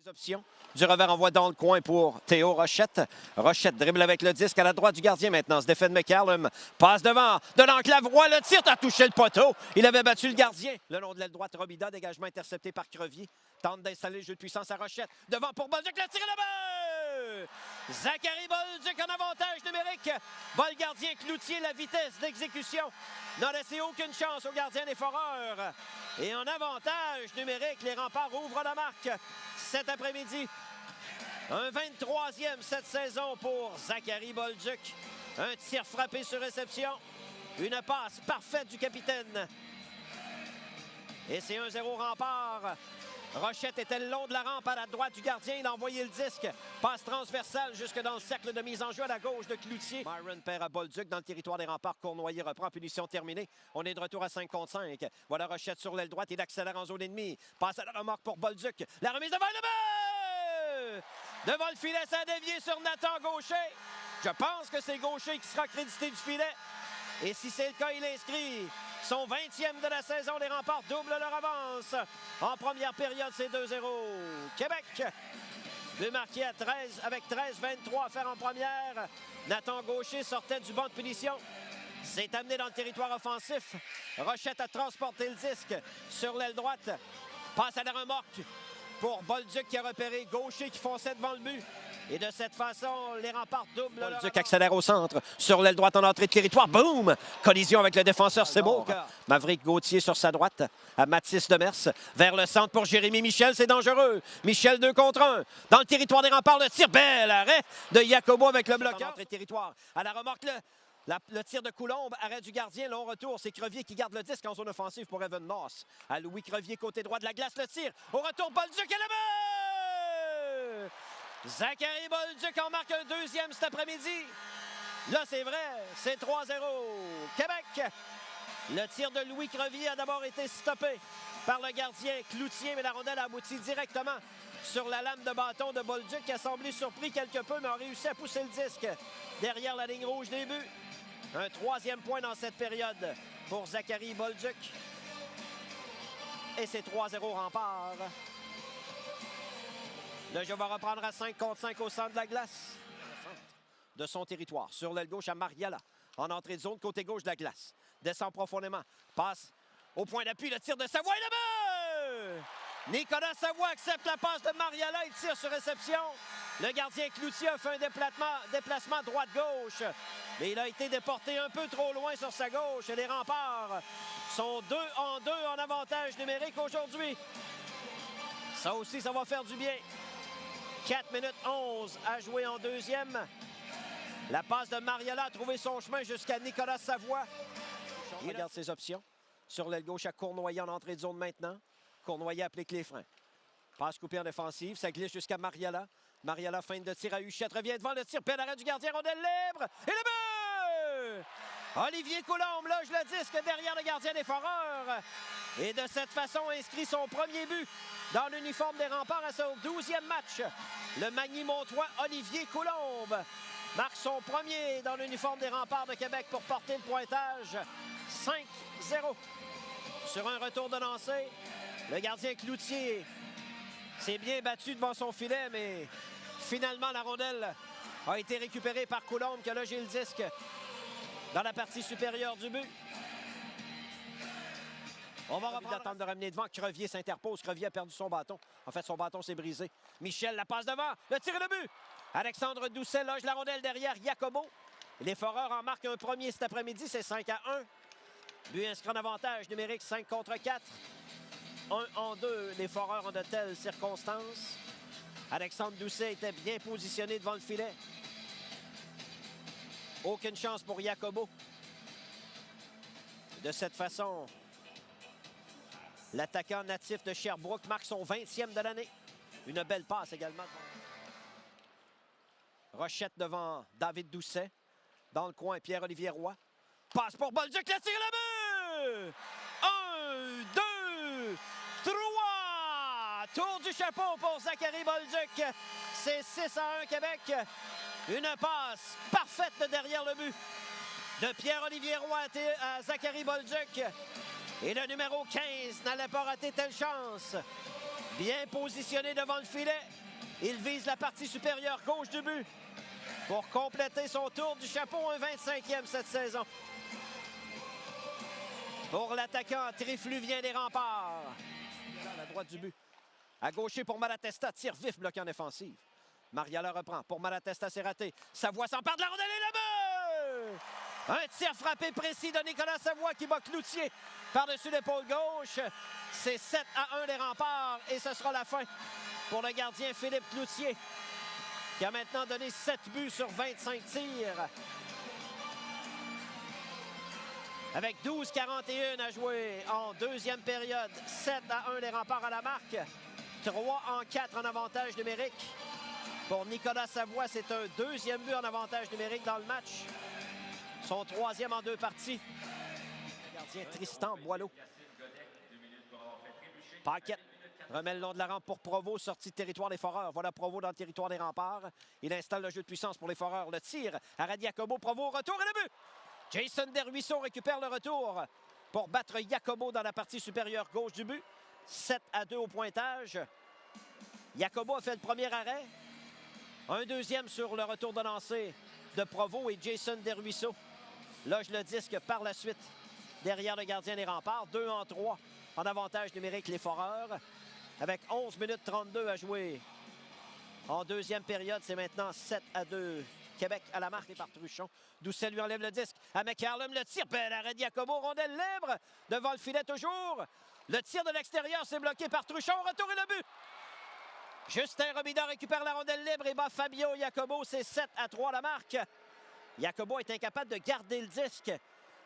Options. Du revers envoie dans le coin pour Théo Rochette. Rochette dribble avec le disque à la droite du gardien maintenant. Se défait de McCallum. Passe devant. De l'enclave. Roy le tire. A touché le poteau. Il avait battu le gardien. Le long de l'aile droite, Robida. Dégagement intercepté par Crevier. Tente d'installer le jeu de puissance à Rochette. Devant pour Bolduc. Le tir est là-bas! Zachary Bolduc en avantage numérique. Bol gardien Cloutier. La vitesse d'exécution n'a laissé aucune chance au gardien des Foreurs. Et en avantage numérique, les Remparts ouvrent la marque cet après-midi. Un 23e cette saison pour Zachary Bolduc. Un tir frappé sur réception. Une passe parfaite du capitaine. Et c'est 1-0 Rempart. Rochette était le long de la rampe à la droite du gardien. Il a envoyé le disque. Passe transversale jusque dans le cercle de mise en jeu à la gauche de Cloutier. Myron perd à Bolduc dans le territoire des Remparts. Cournoyer reprend. Punition terminée. On est de retour à 5 contre 5. Voilà Rochette sur l'aile droite. Il accélère en zone ennemie. Passe à la remorque pour Bolduc. La remise devant le but! Devant le filet, ça a dévié sur Nathan Gaucher. Je pense que c'est Gaucher qui sera crédité du filet. Et si c'est le cas, il inscrit son 20e de la saison. Les Remparts doublent leur avance. En première période, c'est 2-0. Québec, but marqué à 13, avec 13-23 à faire en première. Nathan Gaucher sortait du banc de punition. C'est amené dans le territoire offensif. Rochette a transporté le disque sur l'aile droite. Passe à la remorque pour Bolduc qui a repéré Gaucher qui fonçait devant le but. Et de cette façon, les Remparts doublent. Bolduc accélère au centre. Sur l'aile droite en entrée de territoire. Boum! Collision avec le défenseur, c'est beau. Maverick Gauthier sur sa droite. À Mathis Demers. Vers le centre pour Jérémy Michel. C'est dangereux. Michel 2 contre 1. Dans le territoire des Remparts, le tir. Bel arrêt de Jacobo avec le bloqueur. En entrée de territoire. À la remorque, le tir de Coulombe, arrêt du gardien, long retour. C'est Crevier qui garde le disque en zone offensive pour Evan Moss. À Louis Crevier, côté droit de la glace, le tir. Au retour, Bolduc et le but! Zachary Bolduc en marque un deuxième cet après-midi. Là, c'est vrai, c'est 3-0. Québec. Le tir de Louis Crevier a d'abord été stoppé par le gardien Cloutier, mais la rondelle a abouti directement sur la lame de bâton de Bolduc qui a semblé surpris quelque peu, mais a réussi à pousser le disque derrière la ligne rouge des buts. Un troisième point dans cette période pour Zachary Bolduc. Et c'est 3-0 Rempart. Le jeu va reprendre à 5 contre 5 au centre de la glace. De son territoire. Sur l'aile gauche à Mariala. En entrée de zone, côté gauche de la glace. Descend profondément. Passe au point d'appui. Le tir de Savoie et le but! Nicolas Savoie accepte la passe de Mariala. Il tire sur réception. Le gardien Cloutier a fait un déplacement droite-gauche. Mais il a été déporté un peu trop loin sur sa gauche. Et les Remparts sont 2 en avantage numérique aujourd'hui. Ça aussi, ça va faire du bien. 4 minutes 11 à jouer en deuxième. La passe de Mariala a trouvé son chemin jusqu'à Nicolas Savoie. Il regarde ses options. Sur l'aile gauche à Cournoyer en entrée de zone maintenant. Cournoyer applique les freins. Passe coupée en défensive. Ça glisse jusqu'à Mariala. Mariala feinte de tir à Huchette. Revient devant le tir. Bel arrêt du gardien. Rondelle libre. Et le but! Olivier Coulombe loge le disque derrière le gardien des Foreurs. Et de cette façon, inscrit son premier but dans l'uniforme des Remparts à son 12e match. Le Magny-Montois Olivier Coulombe marque son premier dans l'uniforme des Remparts de Québec pour porter le pointage 5-0. Sur un retour de lancer, le gardien Cloutier s'est bien battu devant son filet, mais finalement, la rondelle a été récupérée par Coulombe qui a logé le disque dans la partie supérieure du but. On va attendre de ramener devant. Crevier s'interpose. Crevier a perdu son bâton. En fait, son bâton s'est brisé. Michel la passe devant. Le tir et le but. Alexandre Doucet loge la rondelle derrière Jacobo. Les Foreurs en marquent un premier cet après-midi. C'est 5-1. But inscrit en avantage numérique 5 contre 4. 1-2. Les Foreurs en de telles circonstances. Alexandre Doucet était bien positionné devant le filet. Aucune chance pour Jacobo. De cette façon, l'attaquant natif de Sherbrooke marque son 20e de l'année. Une belle passe également. Rochette devant David Doucet. Dans le coin, Pierre-Olivier Roy. Passe pour Bolduc, le tir et le but! 1, 2, 3! Tour du chapeau pour Zachary Bolduc. C'est 6-1 Québec. Une passe parfaite de derrière le but de Pierre-Olivier Roy à Zachary Bolduc. Et le numéro 15 n'allait pas rater telle chance. Bien positionné devant le filet. Il vise la partie supérieure gauche du but pour compléter son tour du chapeau, un 25e cette saison. Pour l'attaquant trifluvien des Remparts. À la droite du but. À gaucher pour Malatesta. Tir vif bloqué en défensive. Mariala reprend. Pour Malatesta, c'est raté. Savoie s'empare de la rondelle et le but! Un tir frappé précis de Nicolas Savoie qui bat Cloutier par-dessus l'épaule gauche. C'est 7-1 les Remparts et ce sera la fin pour le gardien Philippe Cloutier qui a maintenant donné 7 buts sur 25 tirs. Avec 12-41 à jouer en deuxième période. 7-1 les Remparts à la marque. 3-4 en avantage numérique. Pour Nicolas Savoie, c'est un deuxième but en avantage numérique dans le match. Son troisième en 2 parties. Le gardien Tristan Boileau. Paquette remet le long de la rampe pour Provo, sortie de territoire des Foreurs. Voilà Provo dans le territoire des Remparts. Il installe le jeu de puissance pour les Foreurs. Le tir, Arad Jacobo, Provo, retour et le but! Jason Desruisseaux récupère le retour pour battre Jacobo dans la partie supérieure gauche du but. 7-2 au pointage. Jacobo a fait le premier arrêt. Un deuxième sur le retour de lancer de Provo et Jason Desruisseaux loge le disque par la suite derrière le gardien des Remparts. 2-3 en avantage numérique les Foreurs. Avec 11 minutes 32 à jouer en deuxième période, c'est maintenant 7-2. Québec à la marque et par Truchon. Doucet lui enlève le disque. À McCallum, le tir. Bel arrêt de Jacobo. Rondelle libre. Devant le filet toujours. Le tir de l'extérieur, c'est bloqué par Truchon. Retour et le but. Justin Robida récupère la rondelle libre et bat Fabio Jacobo. C'est 7-3 la marque. Jacobo est incapable de garder le disque.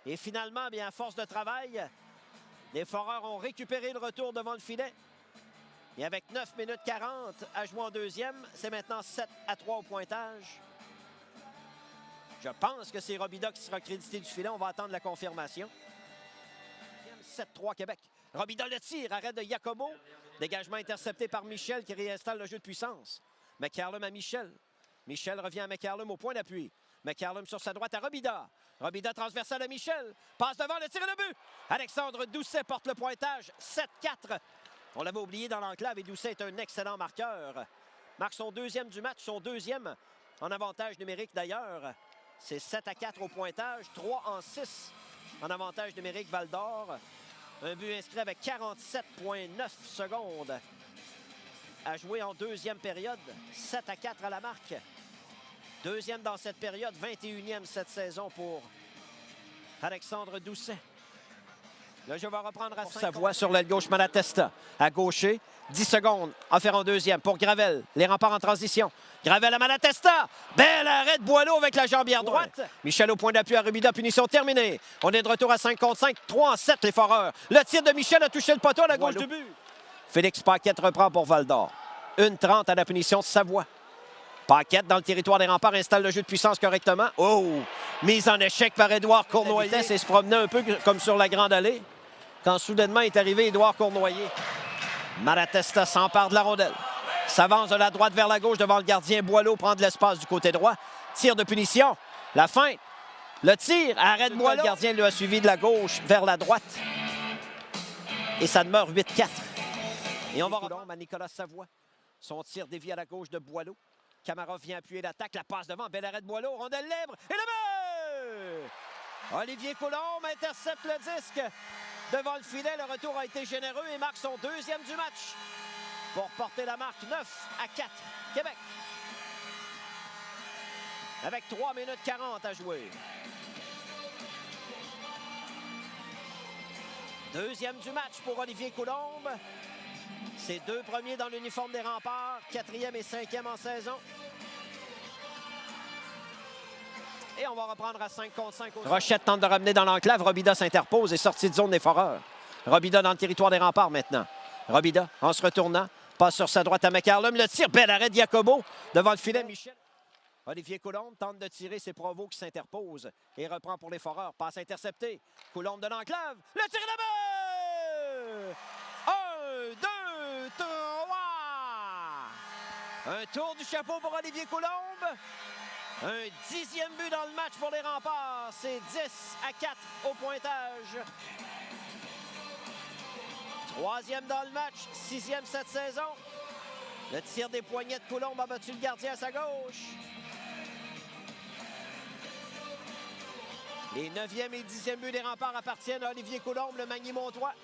Et finalement, bien, à force de travail, les Foreurs ont récupéré le retour devant le filet. Et avec 9 minutes 40 à jouer en deuxième, c'est maintenant 7-3 au pointage. Je pense que c'est Robida qui sera crédité du filet. On va attendre la confirmation. 7-3 Québec. Robida le tire. Arrêt de Jacobo. Dégagement intercepté par Michel qui réinstalle le jeu de puissance. McCallum à Michel. Michel revient à McCallum au point d'appui. McCallum sur sa droite à Robida. Robida transversale à Michel. Passe devant, le tir et le but. Alexandre Doucet porte le pointage. 7-4. On l'avait oublié dans l'enclave et Doucet est un excellent marqueur. Marque son deuxième du match. Son deuxième en avantage numérique d'ailleurs. C'est 7-4 au pointage, 3-6 en avantage numérique Val-d'Or. Un but inscrit avec 47,9 secondes à jouer en deuxième période. 7-4 à la marque. Deuxième dans cette période, 21e cette saison pour Alexandre Doucet. Le jeu va reprendre à Savoie sur l'aile gauche, Malatesta. À gaucher, 10 secondes. À faire en deuxième pour Gravel. Les Remparts en transition. Gravel à Malatesta. Bel arrêt de Boileau avec la jambière droite. Michel au point d'appui à Robida. Punition terminée. On est de retour à 5 contre 5. 3-7 les Foreurs. Le tir de Michel a touché le poteau à la gauche du but. Félix Paquette reprend pour Val-d'Or. 1-30 à la punition de Savoie. Paquette dans le territoire des Remparts installe le jeu de puissance correctement. Oh! Mise en échec par Édouard Cournoyer. Et se promenait un peu comme sur la Grande Allée. Quand soudainement est arrivé Édouard Cournoyer. Malatesta s'empare de la rondelle. S'avance de la droite vers la gauche devant le gardien. Boileau prend de l'espace du côté droit. Tir de punition. La feinte. Le tir. Arrête Boileau. Le gardien lui a suivi de la gauche vers la droite. Et ça demeure 8-4. Et on va reprendre à Nicolas Savoie. Son tir dévié à la gauche de Boileau. Camara vient appuyer l'attaque. La passe devant. Bel arrêt de Boileau. Rondelle libre. Et le but! Olivier Coulombe intercepte le disque. Devant le filet, le retour a été généreux et marque son deuxième du match pour porter la marque 9-4 Québec. Avec 3 minutes 40 à jouer. Deuxième du match pour Olivier Coulombe. Ses 2 premiers dans l'uniforme des Remparts, 4e et 5e en saison. Et on va reprendre à 5 contre 5. Rochette tente de ramener dans l'enclave. Robida s'interpose et sortie de zone des Foreurs. Robida dans le territoire des Remparts maintenant. Robida, en se retournant, passe sur sa droite à McCallum. Le tir, bel arrêt de Jacobo devant le filet. Michel. Olivier Coulombe tente de tirer. C'est Provo qui s'interpose et reprend pour les Foreurs. Passe interceptée. Coulombe de l'enclave. Le tir là-bas! 1, 2, 3. Un tour du chapeau pour Olivier Coulombe. Un 10e but dans le match pour les Remparts. C'est 10-4 au pointage. 3e dans le match, 6e cette saison. Le tir des poignets de Coulombe a battu le gardien à sa gauche. Les 9e et 10e buts des Remparts appartiennent à Olivier Coulombe, le Magny-Montois.